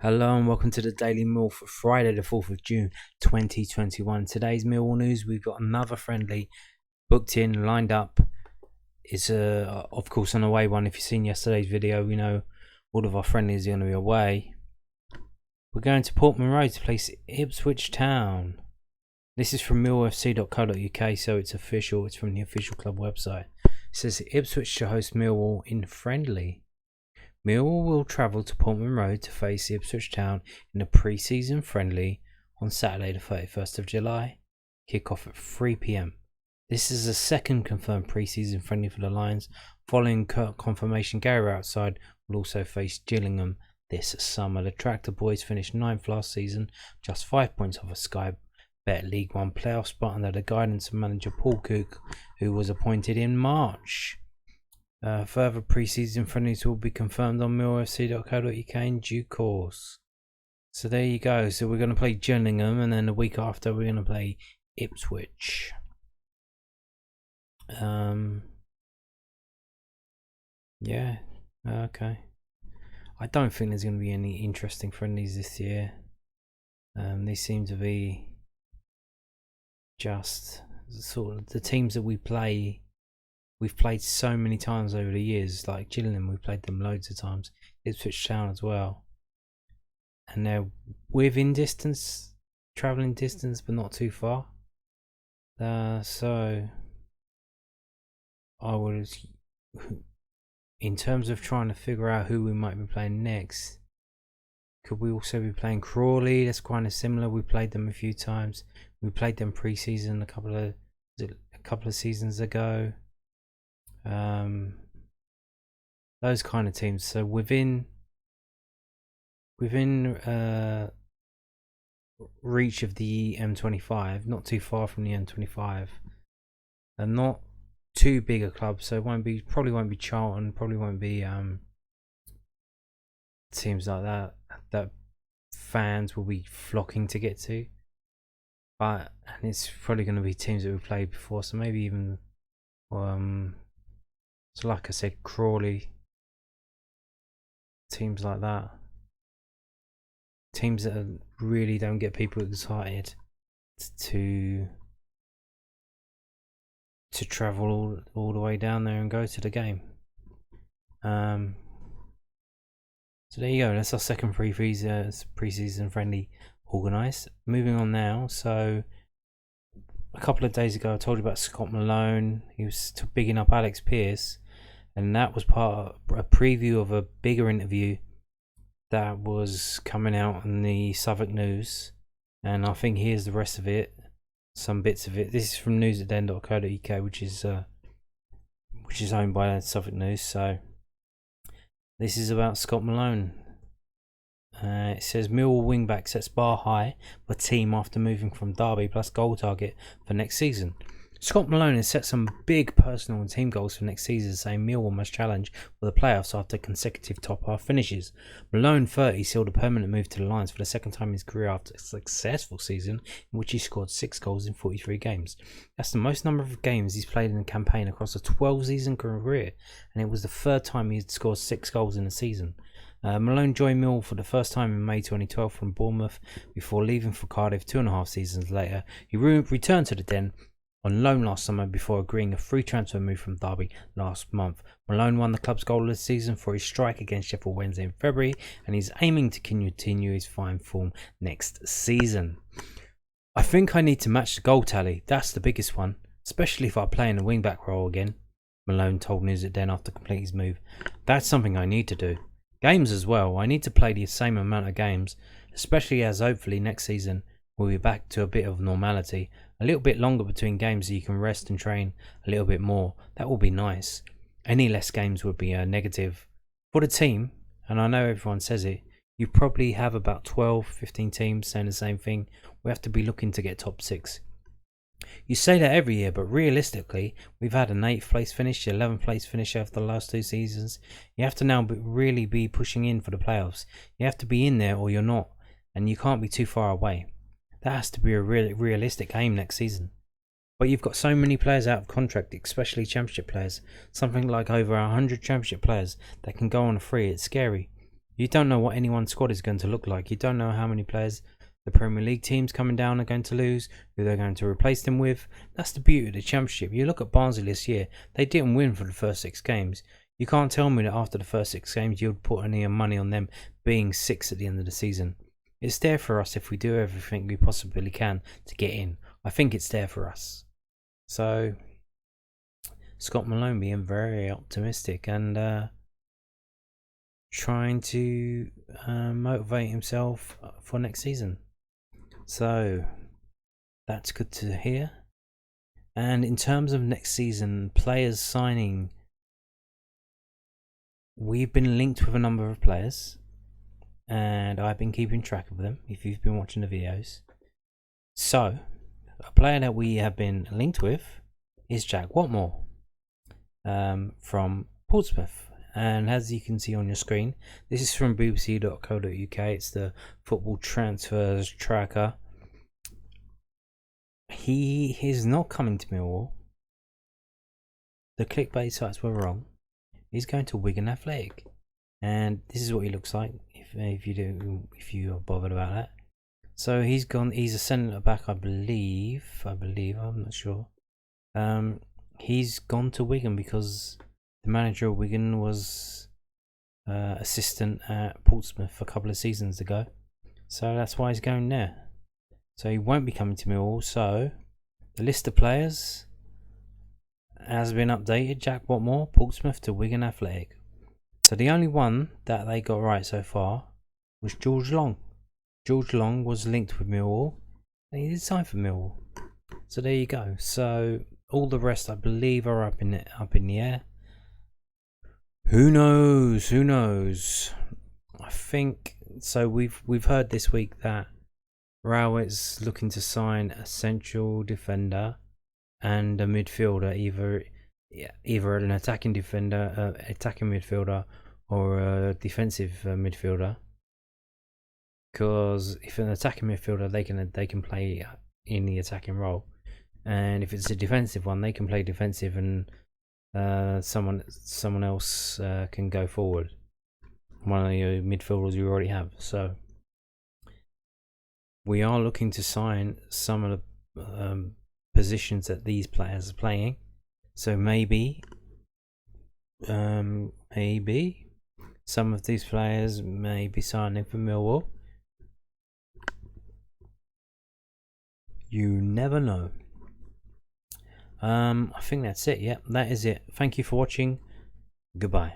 Hello and welcome to the Daily Mill for Friday the 4th of June 2021. Today's Millwall news, we've got another friendly booked in, lined up. It's of course an away one. If you've seen yesterday's video, we know all of our friendlies are going to be away. We're going to Portman Road to place Ipswich Town. This is from millwallfc.co.uk, so it's official. It's from the official club website. It says Ipswich to host Millwall in friendly. Millwall will travel to Portman Road to face Ipswich Town in a pre-season friendly on Saturday the 31st of July. Kick-off at 3 p.m. This is the second confirmed pre-season friendly for the Lions. Following confirmation, Gary outside will also face Gillingham this summer. The Tractor Boys finished 9th last season, just 5 points off a Sky Bet League One playoff spot under the guidance of manager Paul Cook, who was appointed in March. Further pre-season friendlies will be confirmed on millwallfc.co.uk in due course. So there you go. So we're going to play Gillingham, and then the week after we're going to play Ipswich. Yeah, okay. I don't think there's going to be any interesting friendlies this year. They seem to be just sort of the teams that we play. We've played so many times over the years, like Gillingham, we've played them loads of times. Ipswich Town as well. And they're within distance, travelling distance, but not too far. So, I would, in terms of trying to figure out who we might be playing next, could we also be playing Crawley? That's kind of similar. We played them a few times. We played them pre-season a couple of seasons ago. Those kind of teams. So within reach of the M25, not too far from the M25, and not too big a club. So it probably won't be Charlton, probably won't be teams like that fans will be flocking to get to. And it's probably going to be teams that we've played before. So maybe even so like I said, Crawley, teams like that. Teams that really don't get people excited to travel all the way down there and go to the game. So there you go. That's our second pre-season friendly organised. Moving on now. So a couple of days ago I told you about Scott Malone. He was bigging up Alex Pearce. And that was part of a preview of a bigger interview that was coming out in the Southwark News. And I think here's the rest of it, some bits of it. This is from news@den.co.uk, which is owned by Southwark News. So this is about Scott Malone. It says Millwall wingback sets bar high for team after moving from Derby plus goal target for next season. Scott Malone has set some big personal and team goals for next season, saying Millwall must challenge for the playoffs after consecutive top-half finishes. Malone, 30, sealed a permanent move to the Lions for the second time in his career after a successful season in which he scored 6 goals in 43 games. That's the most number of games he's played in a campaign across a 12-season career, and it was the third time he had scored 6 goals in a season. Malone joined Millwall for the first time in May 2012 from Bournemouth before leaving for Cardiff 2.5 seasons later. He returned to the Den on loan last summer before agreeing a free transfer move from Derby last month. Malone won the club's goal of the season for his strike against Sheffield Wednesday in February, and he's aiming to continue his fine form next season. I think I need to match the goal tally. That's the biggest one, especially if I play in a wing-back role again, Malone told News@Den after completing his move. That's something I need to do. Games as well. I need to play the same amount of games, especially as hopefully next season we'll be back to a bit of normality. A little bit longer between games so you can rest and train a little bit more. That will be nice. Any less games would be a negative for the team, and I know everyone says it. You probably have about 12-15 teams saying the same thing. We have to be looking to get top 6. You say that every year, but realistically, we've had an 8th place finish, 11th place finish after the last 2 seasons. You have to now really be pushing in for the playoffs. You have to be in there or you're not, and you can't be too far away. That has to be a realistic aim next season. But you've got so many players out of contract, especially championship players. Something like over 100 championship players that can go on a free. It's scary. You don't know what anyone's squad is going to look like. You don't know how many players the Premier League teams coming down are going to lose, who they're going to replace them with. That's the beauty of the Championship. You look at Barnsley this year, they didn't win for the first 6 games. You can't tell me that after the first 6 games you'd put any money on them being 6 at the end of the season. It's there for us if we do everything we possibly can to get in. I think it's there for us. So, Scott Malone being very optimistic and trying to motivate himself for next season. So that's good to hear. And in terms of next season, players signing, we've been linked with a number of players, and I've been keeping track of them if you've been watching the videos. So, a player that we have been linked with is Jack Whatmough from Portsmouth. And as you can see on your screen, this is from bbc.co.uk. It's the football transfers tracker. He is not coming to Millwall. The clickbait sites were wrong. He's going to Wigan Athletic, and this is what he looks like. If you are bothered about that. So he's gone. He's a centre back, I believe. I'm not sure. He's gone to Wigan because the manager of Wigan was assistant at Portsmouth a couple of seasons ago. So that's why he's going there. So he won't be coming to Millwall. So the list of players has been updated. Jack Whatmough, Portsmouth to Wigan Athletic. So the only one that they got right so far was George Long. George Long was linked with Millwall, and he did sign for Millwall. So there you go. So all the rest, I believe, are up in the air. Who knows? Who knows? I think so. We've heard this week that Rowett's looking to sign a central defender and a midfielder, either an attacking defender, attacking midfielder, or a defensive midfielder. Because if an attacking midfielder, they can play in the attacking role, and if it's a defensive one, they can play defensive, and someone else can go forward. One of your midfielders you already have. So we are looking to sign some of the positions that these players are playing. So maybe some of these players may be signing for Millwall. You never know. I think that's it. Yeah, that is it. Thank you for watching. Goodbye.